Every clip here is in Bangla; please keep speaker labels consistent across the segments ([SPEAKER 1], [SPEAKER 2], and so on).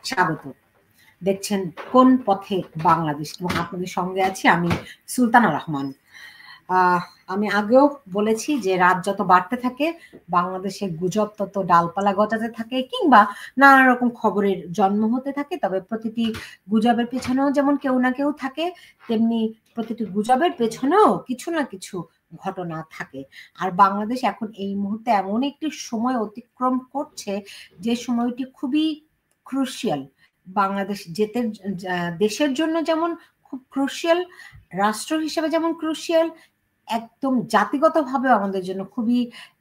[SPEAKER 1] স্বাগত। দেখছেন কোন পথে বাংলাদেশ এবং আপনাদের সঙ্গে আছি আমি সুলতানা রহমান। আমি আগেও বলেছি যে রাত যত বাড়তে থাকে বাংলাদেশে গুজব তত ডালপালা গজাতে থাকে কিংবা নানা রকম খবরের জন্ম হতে থাকে। তবে প্রতিটি গুজবের পেছনেও যেমন কেউ না কেউ থাকে, তেমনি প্রতিটি গুজবের পেছনেও কিছু না কিছু ঘটনা থাকে। আর বাংলাদেশ এখন এই মুহূর্তে এমন একটি সময় অতিক্রম করছে যে সময়টি খুবই ক্রুশিয়াল। বাংলাদেশ দেশের জন্য যেমন খুব ক্রুশিয়াল, রাষ্ট্র হিসেবে যেমন ক্রুশিয়াল, একদম জাতিগতভাবে আমাদের জন্য খুবই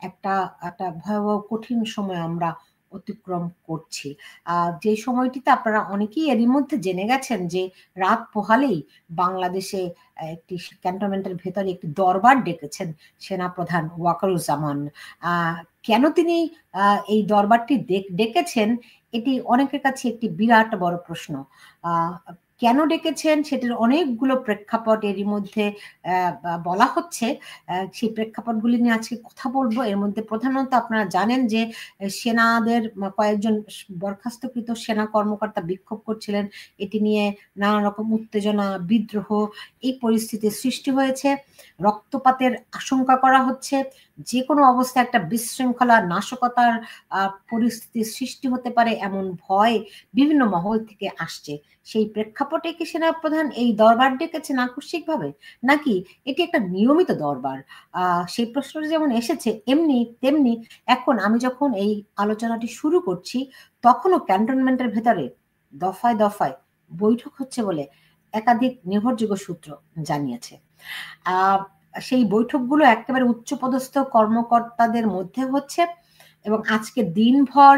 [SPEAKER 1] একটা একটা ভয়াবহ কঠিন সময় আমরা অতিক্রম করছি। যে সময়টিতে আপনারা অনেকেই এরই মধ্যে জেনে গেছেন যে রাত পোহালেই বাংলাদেশে একটি ক্যান্টনমেন্টের ভেতরে একটি দরবার ডেকেছেন সেনাপ্রধান ওয়াকারুজ্জামান। কেন তিনি এই দরবারটি ডেকেছেন এটি অনেকের কাছে একটি বিরাট বড় প্রশ্ন। কেন ডেকেছেন সেটির অনেকগুলো প্রেক্ষাপট এরই মধ্যে বলা হচ্ছে। সেই প্রেক্ষাপটগুলি নিয়ে আজকে কথা বলবো। এর মধ্যে প্রধানত আপনারা জানেন যে সেনাদের কয়েকজন বরখাস্তকৃত সেনা কর্মকর্তা বিক্ষোভ করছিলেন। এটি নিয়ে নানা রকম উত্তেজনা, বিদ্রোহ, এই পরিস্থিতির সৃষ্টি হয়েছে। রক্তপাতের আশঙ্কা করা হচ্ছে। যে কোনো অবস্থায় একটা বিশৃঙ্খলা, নাশকতার পরিস্থিতির সৃষ্টি হতে পারে এমন ভয় বিভিন্ন মহল থেকে আসছে। সেই প্রেক্ষাপটে কি সেনাপ্রধান এই দরবার ডেকেছেন আকস্মিকভাবে, নাকি এটি একটা নিয়মিত দরবার? সেই প্রশ্নটা যেমন এসেছে তেমনি এখন আমি যখন এই আলোচনাটি শুরু করছি তখনও ক্যান্টনমেন্টের ভেতরে দফায় দফায় বৈঠক হচ্ছে বলে একাধিক নির্ভরযোগ্য সূত্র জানিয়েছে। সেই বৈঠকগুলো একেবারে উচ্চপদস্থ কর্মকর্তাদের মধ্যে হচ্ছে এবং আজকে দিনভর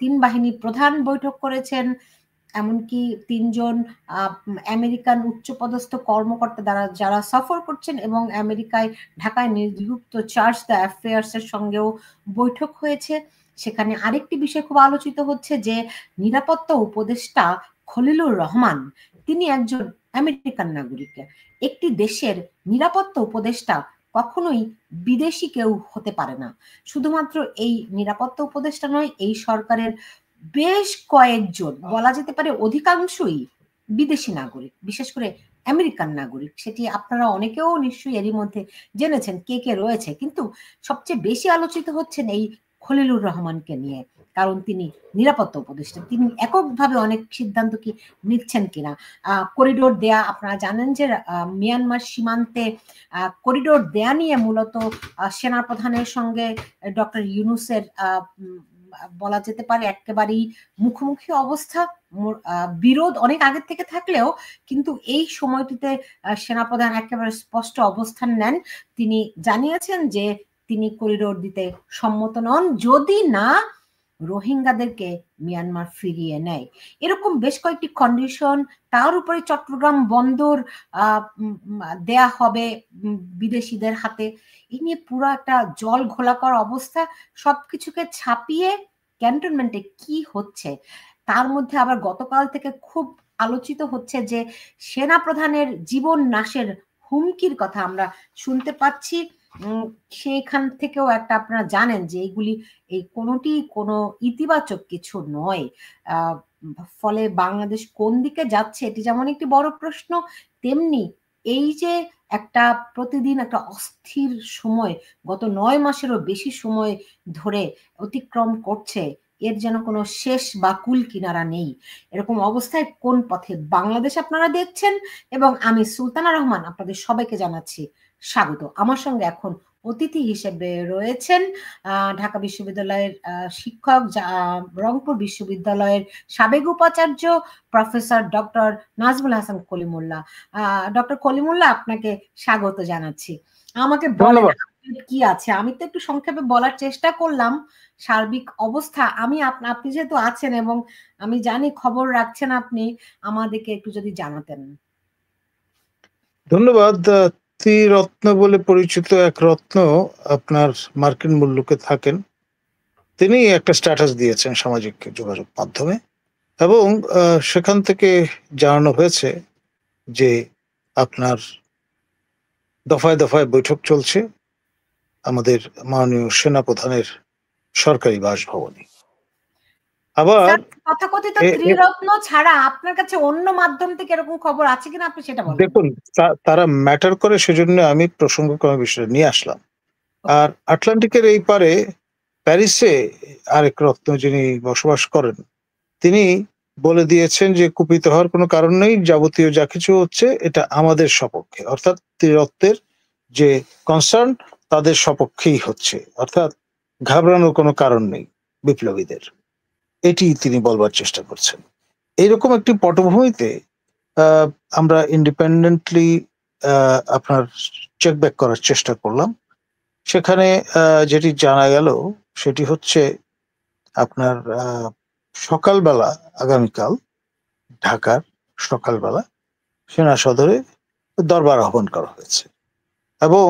[SPEAKER 1] তিন বাহিনী প্রধান বৈঠক করেছেন। এমনকি তিনজন আমেরিকান উচ্চপদস্থ কর্মকর্তা যারা সফর করছেন এবং আমেরিকায় ঢাকায় নিযুক্ত চার্জ দ্য অ্যাফেয়ার্স এর সঙ্গেও বৈঠক হয়েছে। সেখানে আরেকটি বিষয় খুব আলোচিত হচ্ছে যে নিরাপত্তা উপদেষ্টা খলিলুর রহমান, তিনি একজন আমেরিকান নাগরিক। একটি দেশের নিরাপত্তা উপদেষ্টা কখনোই বিদেশি কেউ হতে পারে না। শুধুমাত্র এই নিরাপত্তা উপদেষ্টা নয়, এই সরকারের বেশ কয়েকজন, বলা যেতে পারে অধিকাংশই বিদেশি নাগরিক, বিশেষ করে আমেরিকান নাগরিক। সেটি আপনারা অনেকেও নিশ্চয়ই এরই মধ্যে জেনেছেন কে কে রয়েছে। কিন্তু সবচেয়ে বেশি আলোচিত হচ্ছেন এই খলিলুর রহমানকে নিয়ে, কারণ তিনি নিরাপত্তা উপদেষ্টা। তিনি এককভাবে অনেক সিদ্ধান্ত কি নিচ্ছেন কিনা। করিডোর দেয়া, আপনারা জানেন যে মিয়ানমার সীমান্তে করিডোর দেয়া নিয়ে মূলত সেনাপ্রধানের সঙ্গে ডক্টর ইউনূসের বলা যেতে পারে একেবারেই মুখোমুখি অবস্থা। বিরোধ অনেক আগের থেকে থাকলেও কিন্তু এই সময়টিতে সেনাপ্রধান একেবারে স্পষ্ট অবস্থান নেন। তিনি জানিয়েছেন যে তিনি করিডোর দিতে সম্মত নন যদি না রোহিঙ্গাদেরকে মিয়ানমার ফিরিয়ে নেয়। এরকম বেশ কয়েকটি কন্ডিশন, তার উপরে চট্টগ্রাম বন্দর দেয়া হবে বিদেশিদের হাতে। এই নিয়ে পুরো একটা জল ঘোলাকর অবস্থা। সবকিছুকে ছাপিয়ে ক্যান্টনমেন্টে কি হচ্ছে তার মধ্যে আবার গতকাল থেকে খুব আলোচিত হচ্ছে যে সেনা প্রধানের জীবন নাশের হুমকির কথা আমরা শুনতে পাচ্ছি। সেখান থেকেও একটা, আপনারা জানেন যে এইগুলি কোনোটি কোনো ইতিবাচক কিছু নয়। ফলে বাংলাদেশ কোন দিকে যাচ্ছে এটি যেমন একটি বড় প্রশ্ন, তেমনি এই যে একটা প্রতিদিন একটা অস্থির সময় গত 9 মাসেরও বেশি সময় ধরে অতিক্রম করছে, এর যেন কোনো শেষ বা কুল কিনারা নেই। এরকম অবস্থায় কোন পথে বাংলাদেশ আপনারা দেখছেন, এবং আমি সুলতানা রহমান আপনাদের সবাইকে জানাচ্ছি স্বাগত। আমার সঙ্গে এখন অতিথি হিসেবে রয়েছেন ঢাকা বিশ্ববিদ্যালয়ের শিক্ষক, রংপুর বিশ্ববিদ্যালয়ের সাবেক উপাচার্য professor doctor Nazmul Hasan Kalimullah. Doctor Kalimullah, আপনাকে স্বাগত জানাচ্ছি। আমাকে বলেন কি আছে, আমি তো একটু সংক্ষেপে বলার চেষ্টা করলাম সার্বিক অবস্থা। আপনি যেহেতু আছেন এবং আমি জানি খবর রাখছেন আপনি, আমাদেরকে একটু যদি জানাতেন।
[SPEAKER 2] ধন্যবাদ। ত্রিরত্ন বলে পরিচিত এক রত্ন আপনার মার্কিন মুলুকে থাকেন, তিনি একটা স্ট্যাটাস দিয়েছেন সামাজিক যোগাযোগ মাধ্যমে এবং সেখান থেকে জানানো হয়েছে যে আপনার দফায় দফায় বৈঠক চলছে আমাদের মাননীয় সেনাপ্রধানের সরকারি বাসভবনে। আবার
[SPEAKER 1] তথাকথিত ত্রিরত্ন ছাড়া আপনার কাছে অন্য মাধ্যম থেকে এরকম খবর আছে কিনা আপনি সেটা বলেন।
[SPEAKER 2] দেখুন, তারা ম্যাটার করে, সেজন্য আমি প্রসঙ্গক্রমে বিষয়টা নিয়ে আসলাম। আর আটলান্টিকের এই পারে প্যারিসে আরেক রত্ন যিনি বসবাস করেন, তিনি বলে দিয়েছেন যে কুপিত হওয়ার কোনো কারণ নেই, যাবতীয় যা কিছু হচ্ছে এটা আমাদের সপক্ষে, অর্থাৎ ত্রিরত্নের যে কনসার্ন তাদের সপক্ষেই হচ্ছে, অর্থাৎ ঘাবড়ানোর কোনো কারণ নেই বিপ্লবীদের, এটি তিনি বলবার চেষ্টা করছেন। এইরকম একটি পটভূমিতে আমরা ইন্ডিপেন্ডেন্টলি আপনার চেক ব্যাক করার চেষ্টা করলাম। সেখানে যেটি জানা গেল সেটি হচ্ছে আপনার সকালবেলা, আগামীকাল ঢাকার সকালবেলা সেনা সদরে দরবার আহ্বান করা হয়েছে, এবং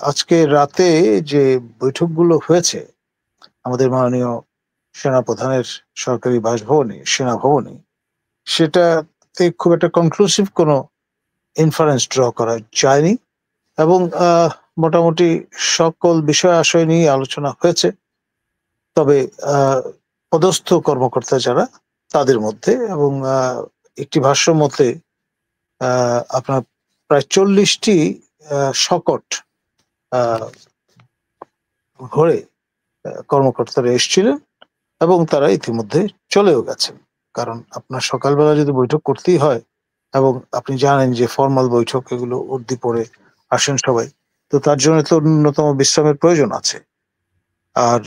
[SPEAKER 2] আজকে রাতে যে বৈঠকগুলো হয়েছে আমাদের মাননীয় সেনাপ্রধানের সরকারি বাসভবনে, সেনা ভবনে, সেটাতে খুব একটা কনক্লুসিভ কোনো ইনফারেন্স ড্র করা যায়নি, এবং মোটামুটি সকল বিষয় আশয় নিয়ে আলোচনা হয়েছে। তবে পদস্থ কর্মকর্তা যারা, তাদের মধ্যে, এবং একটি ভাষ্য মতে আপনার প্রায় 40টি শকট ঘোড়ে কর্মকর্তারা এসেছিলেন, এবং তারা ইতিমধ্যে চলেও গেছেন। কারণ আপনার সকালবেলা যদি বৈঠক করতেই হয়, এবং আপনি জানেন যে ফর্মাল বৈঠক এগুলো উর্দি পড়ে আসেন সবাই, তো তার জন্য তো ন্যূনতম বিশ্রামের প্রয়োজন আছে। আর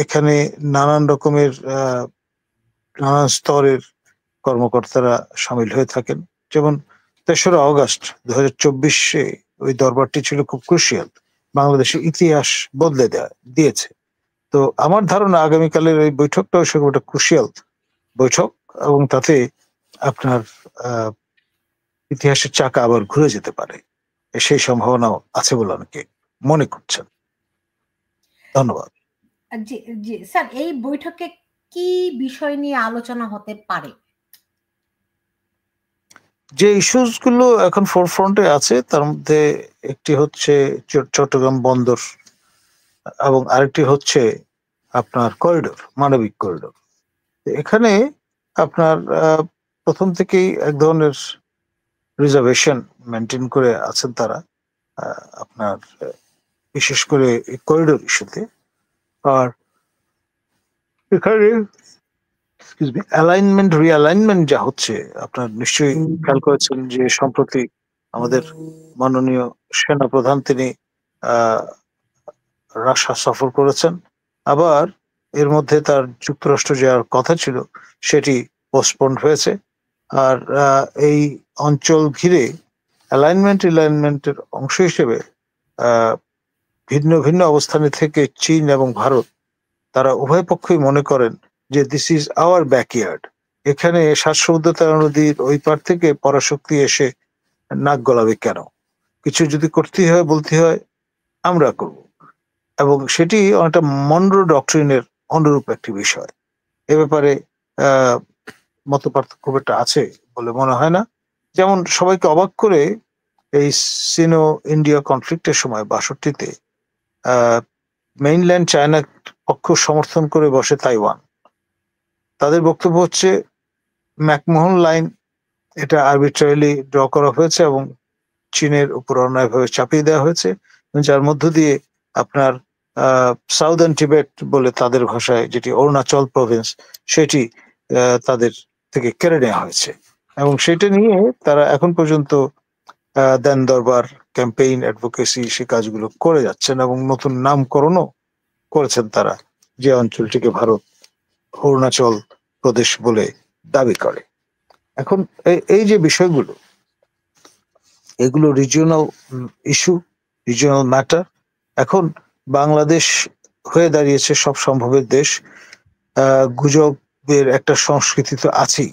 [SPEAKER 2] এখানে নানান রকমের নানান স্তরের কর্মকর্তারা সামিল হয়ে থাকেন। যেমন ৩রা অগস্ট 2024 ওই দরবারটি ছিল খুব ক্রুশিয়াল, বাংলাদেশের ইতিহাস বদলে দিয়েছে। তো আমার ধারণা আগামীকালের এই বৈঠকটাও সেরকম একটা ক্রুশিয়াল বৈঠক, এবং তাতে আপনার ইতিহাসের চাকা আবার ঘুরে যেতে পারে, সেই সম্ভাবনাও আছে বলে অনেকে মনে করছেন। ধন্যবাদ।
[SPEAKER 1] জি জি স্যার, এই বৈঠকে কি বিষয় নিয়ে আলোচনা হতে পারে?
[SPEAKER 2] যে ইস্যুস গুলো এখন ফোরফ্রন্টে আছে তার মধ্যে একটি হচ্ছে চট্টগ্রাম বন্দর, এবং আরেকটি হচ্ছে আপনার করিডোর, মানবিক করিডোর। এখানে আপনার প্রথম থেকেই এক ধরনের রিজার্ভেশন মেনটেন করে আছেন তারা, আপনার বিশেষ করে করিডোর ইস্যুতে। আর এখানে অ্যালাইনমেন্ট রিঅ্যালাইনমেন্ট যা হচ্ছে, আপনার নিশ্চয়ই খেয়াল করেছেন যে সম্প্রতি আমাদের মাননীয় সেনাপ্রধান তিনি রাশিয়া সফর করেছেন, আবার এর মধ্যে তার যুক্তরাষ্ট্র যাওয়ার কথা ছিল সেটি পোস্টপন্ড হয়েছে। আর এই অঞ্চল ঘিরে রিঅ্যালাইনমেন্টের অংশ হিসেবে ভিন্ন ভিন্ন অবস্থানে থেকে চীন এবং ভারত, তারা উভয় পক্ষই মনে করেন যে দিস ইজ আওয়ার ব্যাকইয়ার্ড, এখানে ৭ সমুদ্র ১৩ নদীর ওই পার থেকে পরাশক্তি এসে নাক গলাবে কেন, কিছু যদি করতেই হয় বলতে হয় আমরা করব। এবং সেটি অনেকটা মনরো ডক্ট্রিনের অনুরূপ একটি বিষয়। এ ব্যাপারে মত পার্থক্য খুব একটা আছে বলে মনে হয় না। যেমন সবাইকে অবাক করে এই সিনো ইন্ডিয়া কনফ্লিক্টের সময় ৬২-তে মেইনল্যান্ড চায়না পক্ষ সমর্থন করে বসে তাইওয়ান। তাদের বক্তব্য হচ্ছে ম্যাকমোহন লাইন এটা আরবিট্রারিলি ড্র করা হয়েছে এবং চীনের উপর অন্যায়ভাবে চাপিয়ে দেওয়া হয়েছে, যার মধ্য দিয়ে আপনার সাউদার্ন টিবেট বলে তাদের ভাষায়, যেটি অরুণাচল প্রভিন্স, সেটি তাদের থেকে কেড়ে নেওয়া হয়েছে। এবং সেটা নিয়ে তারা এখন পর্যন্ত দেন দরবার, ক্যাম্পেইন, অ্যাডভোকেসি, সে কাজগুলো করে যাচ্ছেন, এবং নতুন নামকরণও করেছেন তারা, যে অঞ্চলটিকে ভারত অরুণাচল প্রদেশ বলে দাবি করে। এখন এই যে বিষয়গুলো, এগুলো রিজিওনাল ইস্যু, রিজিওনাল ম্যাটার। এখন বাংলাদেশ হয়ে দাঁড়িয়েছে সব সম্ভবের দেশ, গুজবের একটা সংস্কৃতি তো আছেই,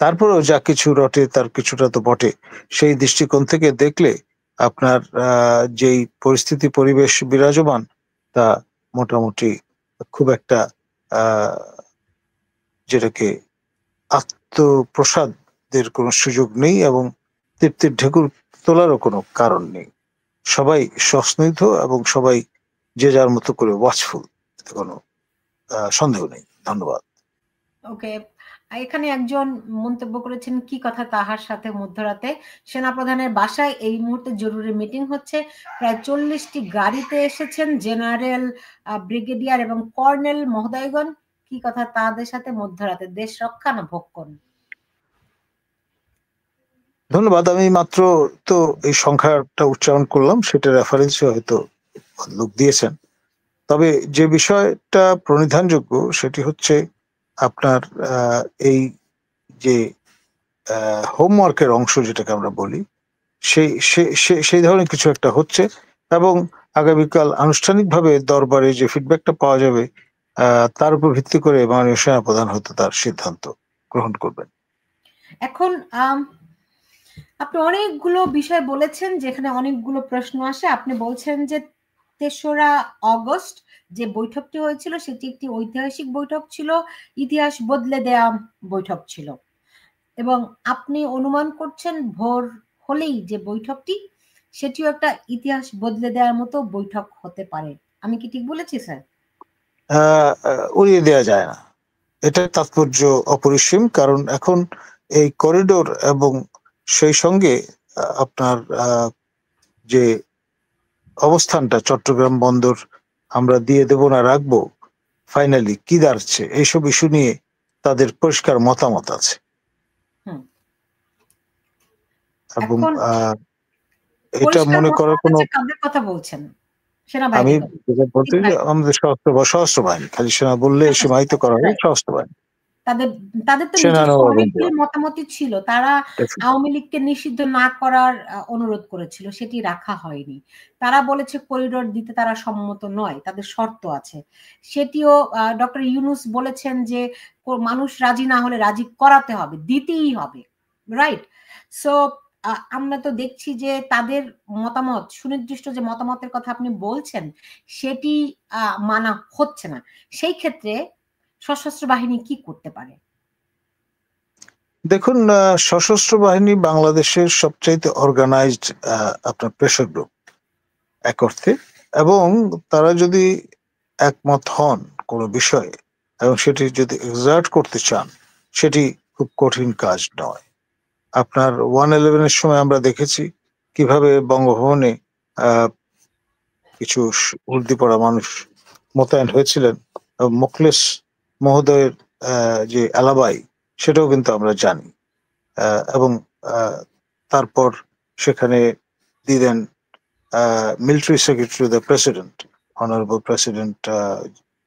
[SPEAKER 2] তারপরেও যা কিছু রটে তার কিছুটা তো বটে। সেই দৃষ্টিকোণ থেকে দেখলে আপনার যেই পরিস্থিতি পরিবেশ বিরাজমান, তা মোটামুটি খুব একটা যেটাকে আত্মপ্রসাদের কোনো সুযোগ নেই, এবং তৃপ্তির ঢেকুর তোলারও কোনো কারণ নেই। সবাই সস্নিগ্ধ এবং সবাই যে যার মতো করে ওয়াচফুল, কোনো সন্দেহ নেই। ধন্যবাদ।
[SPEAKER 1] ওকে, এখানে একজন মন্তব্য করেছেন, কি কথা তাহার সাথে মধ্যরাতে সেনাপ্রধানের বাসায় এই মুহূর্তে জরুরি মিটিং হচ্ছে, প্রায় 40টি গাড়িতে এসেছেন জেনারেল, ব্রিগেডিয়ার এবং কর্নেল মহোদয়গণ, কি কথা তাদের সাথে মধ্যরাতে, দেশ রক্ষা না ভক্ষণ?
[SPEAKER 2] ধন্যবাদ। আমি মাত্র তো এই সংখ্যাটা উচ্চারণ করলাম, সেটা রেফারেন্স হয়তো লোক দিয়েছেন। তবে যে বিষয়টা প্রণিধানযোগ্য সেটি হচ্ছে আপনার এই যে হোমওয়ার্কের অংশ যেটাকে আমরা বলি, সেই ধরনের কিছু একটা হচ্ছে, এবং আগামীকাল আনুষ্ঠানিকভাবে দরবারে যে ফিডব্যাকটা পাওয়া যাবে তার উপর ভিত্তি করে মাননীয় সেনাপ্রধান হয়তো তার সিদ্ধান্ত গ্রহণ করবেন।
[SPEAKER 1] এখন আপনি অনেকগুলো বিষয় বলেছেন, যেখানে অনেকগুলো প্রশ্ন আসে। আপনি বলছেন যে ৩রা অগস্ট যে বৈঠকটি হয়েছিল সেটি একটি ঐতিহাসিক বৈঠক ছিল, ইতিহাস বদলে দেয়া বৈঠক ছিল, এবং আপনি অনুমান করছেন ভোর হলেই যে বৈঠকটি সেটিও একটা ইতিহাস বদলে দেওয়ার মতো বৈঠক হতে পারে। আমি কি ঠিক বলেছি স্যার?
[SPEAKER 2] উড়িয়ে দেওয়া যায় না, এটার তাৎপর্য অপরিসীম। কারণ এখন এই করিডোর এবং সেই সঙ্গে আপনার যে অবস্থানটা চট্টগ্রাম বন্দর আমরা দিয়ে দেব না রাখবো, ফাইনালি কি দাঁড়াচ্ছে, এইসব ইস্যু নিয়ে তাদের পরিষ্কার মতামত আছে। এবং
[SPEAKER 1] এখন
[SPEAKER 2] এটা
[SPEAKER 1] পরিষ্কার
[SPEAKER 2] মনে করার
[SPEAKER 1] মতামত
[SPEAKER 2] কোনো,
[SPEAKER 1] আছে, কাদের কথা বলছেন?
[SPEAKER 2] আমি
[SPEAKER 1] সেনাবাহিনীর কথা?
[SPEAKER 2] যেটা বলতে আমাদের সশস্ত্র বাহিনী, খালি সেনা বললে সীমাহিত করা হয় সশস্ত্র বাহিনী,
[SPEAKER 1] তাদের তাদের তো
[SPEAKER 2] সেনা
[SPEAKER 1] নিজস্ব
[SPEAKER 2] নৌ এবং
[SPEAKER 1] অনেকগুলি মতামতই ছিল। তারা আওয়ামী লীগকে নিষিদ্ধ না করার অনুরোধ করেছিল, সেটি রাখা হয়নি। তারা বলেছে করিডোর দিতে তারা সম্মত নয়, তাদের শর্ত আছে। সেটিও ডক্টর ইউনূস বলেছেন যে মানুষ রাজি না হলে রাজি করাতে হবে, দিতেই হবে। রাইট? সো আমরা তো দেখছি যে তাদের মতামত, সুনির্দিষ্ট যে মতামতের কথা আপনি বলছেন, সেটি মানা হচ্ছে না। সেই ক্ষেত্রে সশস্ত্র বাহিনী কি করতে পারে?
[SPEAKER 2] দেখুন, সশস্ত্র বাহিনী বাংলাদেশের সবচাইতে অর্গানাইজড আপনার প্রেশার গ্রুপ এক অর্থে, এবং তারা যদি একমত হন কোনো বিষয়ে এবং সেটি যদি এক্সার্ট করতে চান, সেটি খুব কঠিন কাজ নয়। আপনার 1/11-এর সময় আমরা দেখেছি কিভাবে বঙ্গভবনে কিছু উর্দি পড়া মানুষ মোতায়েন হয়েছিলেন, এবং মোখলেস মহোদয়ের যে এলাবাই, সেটাও কিন্তু আমরা জানি। এবং তারপর সেখানে দিলেন military secretary the president, honourable president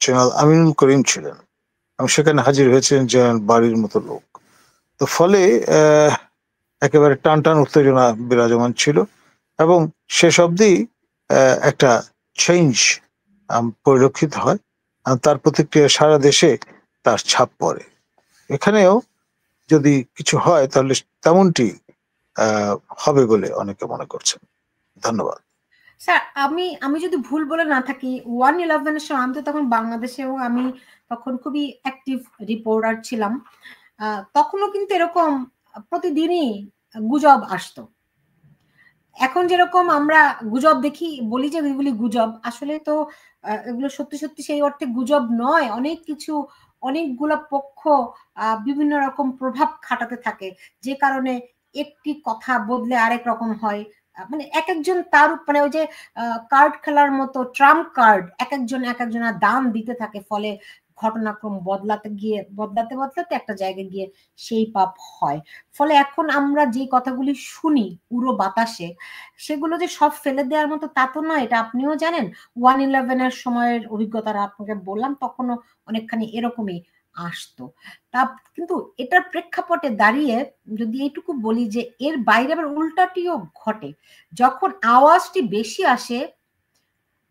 [SPEAKER 2] general Aminul Karim ছিলেন, এবং সেখানে হাজির হয়েছিলেন জেনারেল বাড়ির মতো লোক। তো ফলে একেবারে টান টান উত্তেজনা বিরাজমান ছিল, এবং শেষ অবধি একটা চেঞ্জ পরিলক্ষিত হয়, তার প্রতিক্রিয়া সারা দেশে তার ছাপ পড়ে। এখানেও যদি কিছু হয় তাহলে তেমনটি হবে বলে অনেকে মনে করছেন। ধন্যবাদ।
[SPEAKER 1] স্যার, আমি আমি যদি ভুল বলে না থাকি, 1/11 এর সময় আমি তো তখন বাংলাদেশে, এবং আমি তখন খুবই অ্যাক্টিভ রিপোর্টার ছিলাম। তখনও কিন্তু এরকম প্রতিদিনই গুজব আসতো। এখন যেরকম আমরা গুজব দেখি, বলি যে এগুলি গুজব, আসলে তো এগুলো সত্যি সত্যি সেই অর্থে গুজব নয়। অনেক কিছু, অনেকগুলা পক্ষ বিভিন্ন রকম প্রভাব খাটাতে থাকে, যে কারণে একটি কথা বদলে আরেক রকম হয়। মানে এক একজন তার মানে ওই যে কার্ড খেলার মতো ট্রাম্প কার্ড এক একজন এক একজনের দাম দিতে থাকে, ফলে ঘটনাক্রম বদলাতে গিয়ে বদলাতে বদলাতে একটা জায়গায় গিয়ে সেই পাপ হয়। ফলে এখন আমরা যে কথাগুলি শুনি পুরো বাতাসে, সেগুলো যে সব ফেলে দেওয়ার মতো তা তো নয়, এটা আপনিও জানেন। 1/11 সময়ের অভিজ্ঞতাটা আপনাকে বললাম, তখনও অনেকখানি এরকমই আসতো। তা কিন্তু এটার প্রেক্ষাপটে দাঁড়িয়ে যদি এইটুকু বলি যে এর বাইরে আবার উল্টাটিও ঘটে। যখন আওয়াজটি বেশি আসে,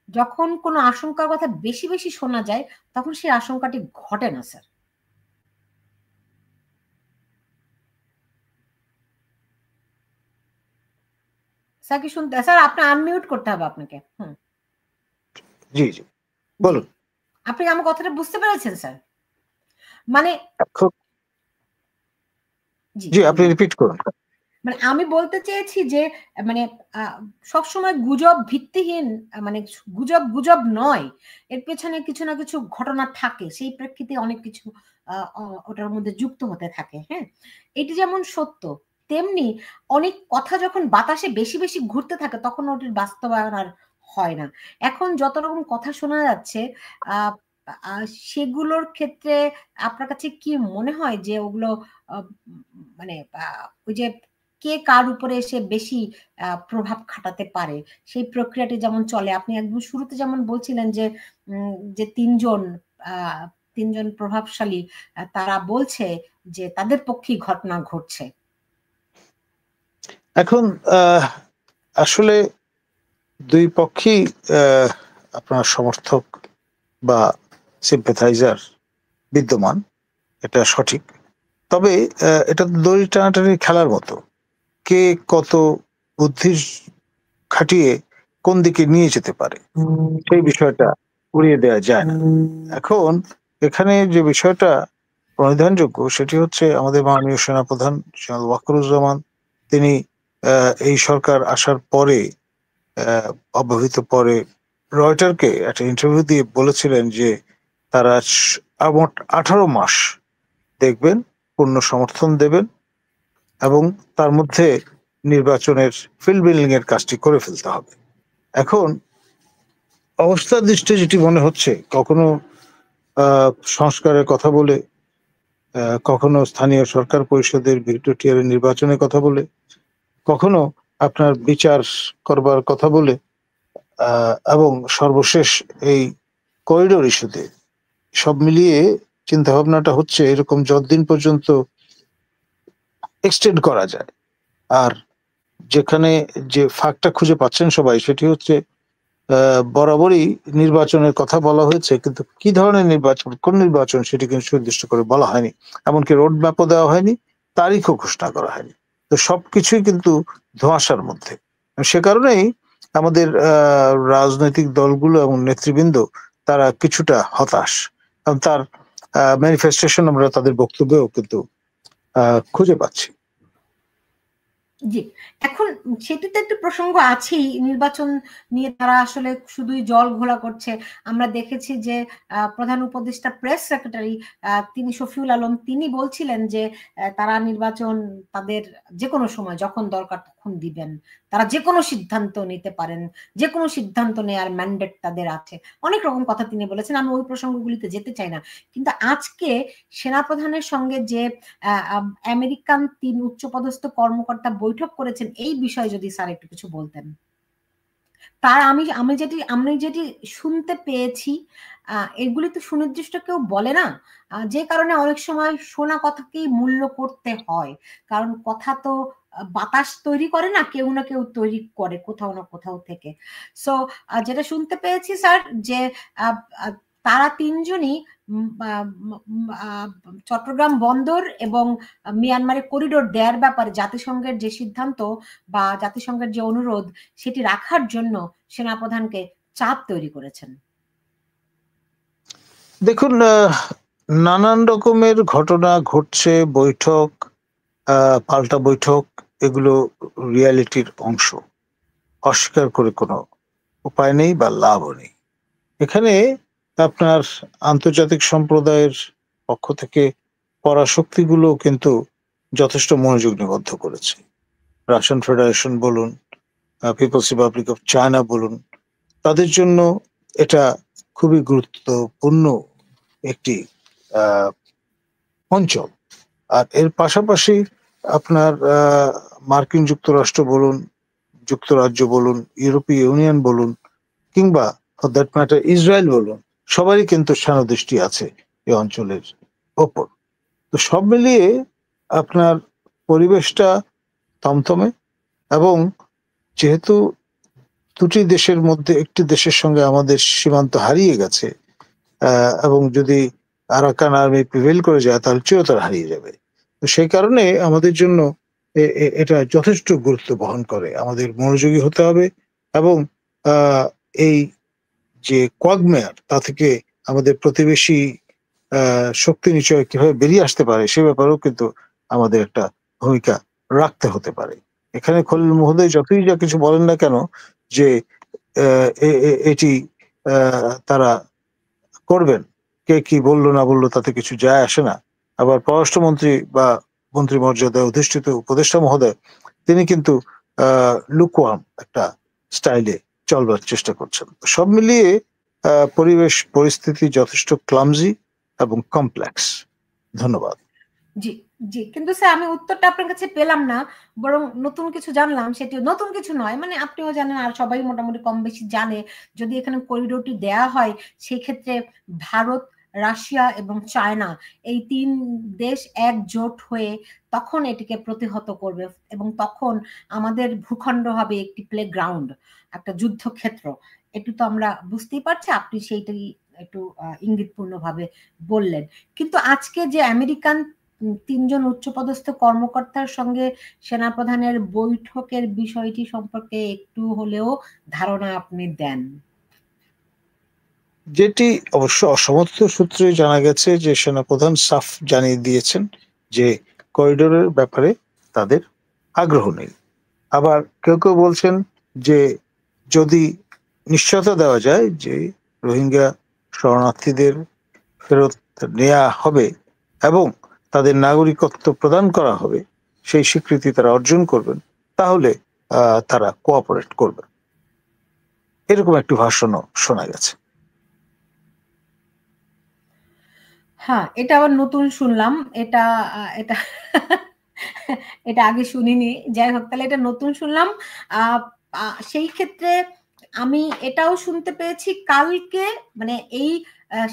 [SPEAKER 1] যখন কোনো আশঙ্কার কথা বেশি বেশি শোনা যায়, তখন সেই আশঙ্কাটি ঘটে না স্যার। স্যার কি শুনতে? স্যার আপনি আনমিউট করতে হবে আপনাকে।
[SPEAKER 2] জি জি,
[SPEAKER 1] জি,
[SPEAKER 2] বলুন।
[SPEAKER 1] আপনি আমার কথাটা বুঝতে পেরেছেন স্যার? মানে
[SPEAKER 2] জি, আপনি রিপিট করুন।
[SPEAKER 1] মানে আমি বলতে চেয়েছি যে মানে সবসময় গুজব ভিত্তিহীন, মানে গুজব গুজব নয়, এর পেছনে কিছু না কিছু ঘটনা থাকে, সেই প্রেক্ষিতে অনেক কিছু ওটার মধ্যে যুক্ত হতে থাকে। হ্যাঁ, এটি যেমন সত্য, তেমনি অনেক কথা যখন বাতাসে বেশি বেশি ঘুরতে থাকে তখন ওটির বাস্তবায়ন আর হয় না। এখন যত রকম কথা শোনা যাচ্ছে আহ সেগুলোর ক্ষেত্রে আপনার কাছে কি মনে হয় যে ওগুলো মানে ওই যে কে কার উপরে এসে বেশি প্রভাব খাটাতে পারে সেই প্রক্রিয়াটি যেমন চলে? আপনি একদম শুরুতে যেমন বলছিলেন যে যে তিনজন প্রভাবশালী তারা বলছে যে তাদের পক্ষেই ঘটনা ঘটছে।
[SPEAKER 2] এখন আসলে দুই পক্ষই আপনার সমর্থক বা সিম্পাথাইজার বিদ্যমান, এটা সঠিক। তবে এটা দড়ি টানাটানির খেলার মতো, কে কত বুদ্ধি খাটিয়ে কোন দিকে নিয়ে যেতে পারে সেই বিষয়টা উড়িয়ে দেওয়া যায় না। এখন এখানে যে বিষয়টা প্রণিধানযোগ্য সেটি হচ্ছে আমাদের মাননীয় সেনাপ্রধান জেনারেল ওয়াকারুজ্জামান, তিনি এই সরকার আসার পরে অব্যবহিত পরে রয়টারকে একটা ইন্টারভিউ দিয়ে বলেছিলেন যে তারা মোট 18 মাস দেখবেন, পূর্ণ সমর্থন দেবেন এবং তার মধ্যে নির্বাচনের ফিল্ড বিল্ডিং এর কাজটি করে ফেলতে হবে। এখন অবস্থার দৃষ্টি যেটি মনে হচ্ছে, কখনো সংস্কারের কথা বলে, কখনো স্থানীয় সরকার পরিষদের ভিক্টোরিয়ার নির্বাচনের কথা বলে, কখনো আপনার বিচার করবার কথা বলে, এবং সর্বশেষ এই করিডোর ইস্যুতে, সব মিলিয়ে চিন্তা ভাবনাটা হচ্ছে এরকম যতদিন পর্যন্ত এক্সটেন্ড করা যায়। আর যেখানে যে ফাঁকটা খুঁজে পাচ্ছেন সবাই, সেটি হচ্ছে বরাবরই নির্বাচনের কথা বলা হয়েছে, কিন্তু কি ধরনের নির্বাচন, কোন নির্বাচন সেটি কিন্তু সুনির্দিষ্ট করে বলা হয়নি, এমনকি রোড ম্যাপও দেওয়া হয়নি, তারিখও ঘোষণা করা হয়নি। তো সবকিছুই কিন্তু ধোঁয়াশার মধ্যে। সে কারণেই আমাদের রাজনৈতিক দলগুলো এবং নেতৃবৃন্দ তারা কিছুটা হতাশ, কারণ তার ম্যানিফেস্টেশন আমরা তাদের বক্তব্যেও কিন্তু খুঁজে পাচ্ছি।
[SPEAKER 1] জি, এখন সেটিতে একটু প্রসঙ্গ আছেই, নির্বাচন নিয়ে তারা আসলে শুধুই জল ঘোলা করছে। আমরা দেখেছি যে প্রধান উপদেষ্টা প্রেস সেক্রেটারি তিনি শফিউল আলম, তিনি বলছিলেন যে তারা নির্বাচন তাদের যে কোনো সময় যখন দরকার তখন দিবেন, তারা যে কোনো সিদ্ধান্ত নিতে পারেন, যে কোনো সিদ্ধান্ত নেওয়ার ম্যান্ডেট তাদের আছে, অনেক রকম কথা তিনি বলেছেন। আমি ওই প্রসঙ্গগুলিতে যেতে চাই না, কিন্তু আজকে সেনাপ্রধানের সঙ্গে যে আমেরিকান 3 উচ্চপদস্থ কর্মকর্তা বৈঠক করেছেন, এই বিষয়ে যদি স্যার একটু কিছু বলতেন। তার আমি যেটি শুনতে পেয়েছি, এগুলি তো সুনির্দিষ্ট কেউ বলে না, যে কারণে অনেক সময় শোনা কথাকেই মূল্য করতে হয়, কারণ কথা তো বাতাস তৈরি করে না, কেউ না কেউ তৈরি করে কোথাও না কোথাও থেকে। সো যেটা শুনতে পেয়েছি স্যার, যে তারা তিনজনই চট্টগ্রাম বন্দর এবং মিয়ানমারে করিডোর দেওয়ার ব্যাপারে জাতিসংঘের যে সিদ্ধান্ত বা জাতিসংঘের যে অনুরোধ সেটি রাখার জন্য সেনাপ্রধানকে চাপ তৈরি করেছেন।
[SPEAKER 2] দেখুন, নানান রকমের ঘটনা ঘটছে, বৈঠক, পাল্টা বৈঠক, এগুলো রিয়ালিটির অংশ, অস্বীকার করে কোনো উপায় নেই বা লাভও নেই। এখানে আপনার আন্তর্জাতিক সম্প্রদায়ের পক্ষ থেকে পরাশক্তিগুলো কিন্তু যথেষ্ট মনোযোগ নিবদ্ধ করেছে। রাশিয়ান ফেডারেশন বলুন, পিপলস রিপাবলিক অফ চায়না বলুন, তাদের জন্য এটা খুবই গুরুত্বপূর্ণ একটি অঞ্চল। আর এর পাশাপাশি আপনার মার্কিন যুক্তরাষ্ট্র বলুন, যুক্তরাজ্য বলুন, ইউরোপীয় ইউনিয়ন বলুন, কিংবা ফর দ্যাট ম্যাটার ইসরায়েল বলুন, সবারই কিন্তু দৃষ্টি আছে এই অঞ্চলের ওপর। তো সব মিলিয়ে আপনার পরিবেশটা থমথমে, এবং যেহেতু দুটি দেশের মধ্যে একটি দেশের সঙ্গে আমাদের সীমান্ত হারিয়ে গেছে, এবং যদি আরাকান আর্মি প্রিভেল করে যায় তাহলে চিরতর হারিয়ে যাবে। তো সেই কারণে আমাদের জন্য এটা যথেষ্ট গুরুত্ব বহন করে। আমাদের মনোযোগী হতে হবে এবং এই যে কোয়াগমেয়ার, তা থেকে আমাদের প্রতিবেশী শক্তি নিশ্চয় কিভাবে বেরিয়ে আসতে পারে সে ব্যাপারেও কিন্তু আমাদের একটা ভূমিকা রাখতে হতে পারে। এখানে খলিল মহোদয় যতই যা কিছু বলেন না কেন যে এটি তারা করবেন, কে কি বললো না বললো তাতে কিছু যায় আসে না। আবার পররাষ্ট্রমন্ত্রী বা মন্ত্রী মর্যাদায় অধিষ্ঠিত উপদেষ্টা মহোদয় তিনি কিন্তু লুকওয়ার্ম একটা স্টাইলে চলবার চেষ্টা করছেন। সব মিলিয়ে পরিবেশ পরিস্থিতি যথেষ্ট ক্লামজি এবং কমপ্লেক্স। ধন্যবাদ।
[SPEAKER 1] জি জি, কিন্তু স্যার আমি উত্তরটা আপনার কাছে পেলাম না, বরং নতুন কিছু জানলাম। সেটি নতুন কিছু নয়, মানে আপনিও জানেন আর সবাই মোটামুটি কম বেশি জানে, যদি এখানে করিডোরটি দেয়া হয় সেই ক্ষেত্রে ভারত, রাশিয়া এবং চায়না এই 3 দেশ একজোট হয়ে তখন এটিকে প্রতিহত করবে, এবং তখন আমাদের ভূখণ্ড হবে একটি প্লে গ্রাউন্ড, একটা যুদ্ধক্ষেত্র। এটি তো আমরা বুঝতেই পারছি, আপনি সেইটাই একটু ইঙ্গিতপূর্ণ ভাবে বললেন। কিন্তু আজকে যে আমেরিকান 3 জন উচ্চপদস্থ কর্মকর্তার সঙ্গে সেনাপ্রধানের বৈঠকের বিষয়টি সম্পর্কে একটু হলেও ধারণা আপনি দেন।
[SPEAKER 2] যেটি অবশ্য অসমর্থ সূত্রে জানা গেছে যে সেনাপ্রধান সাফ জানিয়ে দিয়েছেন যে করিডোরের ব্যাপারে তাদের আগ্রহ নেই। আবার কেউ কেউ বলছেন যে যদি নিশ্চয়তা দেওয়া যায় যে রোহিঙ্গা শরণার্থীদের ফেরত নেওয়া হবে এবং তাদের নাগরিকত্ব প্রদান করা হবে, সেই স্বীকৃতি তারা অর্জন করবেন, তাহলে তারা কোঅপারেট করবে, এরকম একটি ভাষণও শোনা গেছে।
[SPEAKER 1] হ্যাঁ, এটা আবার নতুন শুনলাম। এটা এটা এটা আগে শুনিনি। যাই হোক, তাহলে এটা নতুন শুনলাম। সেই ক্ষেত্রে আমি এটাও শুনতে পেয়েছি কালকে, মানে এই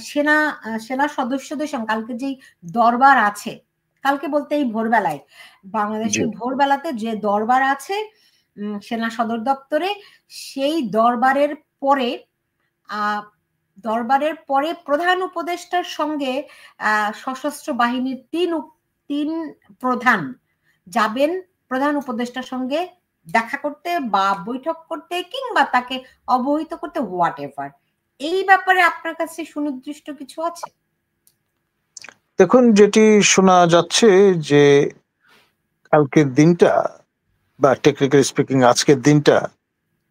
[SPEAKER 1] সেনা সেনা সদস্যদের সঙ্গে কালকে যেই দরবার আছে, কালকে বলতে এই ভোরবেলায়, বাংলাদেশের ভোরবেলাতে যে দরবার আছে সেনা সদর দপ্তরে, সেই দরবারের পরে প্রধান উপদেষ্টার সঙ্গে সশস্ত্র বাহিনীর তিন প্রধান যাবেন প্রধান উপদেষ্টার সঙ্গে দেখা করতে বা বৈঠক করতে কিংবা তাকে অবহিত করতে, হোয়াট এভার। এই ব্যাপারে আপনার কাছে সুনির্দিষ্ট কিছু আছে?
[SPEAKER 2] দেখুন, যেটি শোনা যাচ্ছে যে কালকের দিনটা বা টেকনিক্যালি স্পিকিং আজকের দিনটা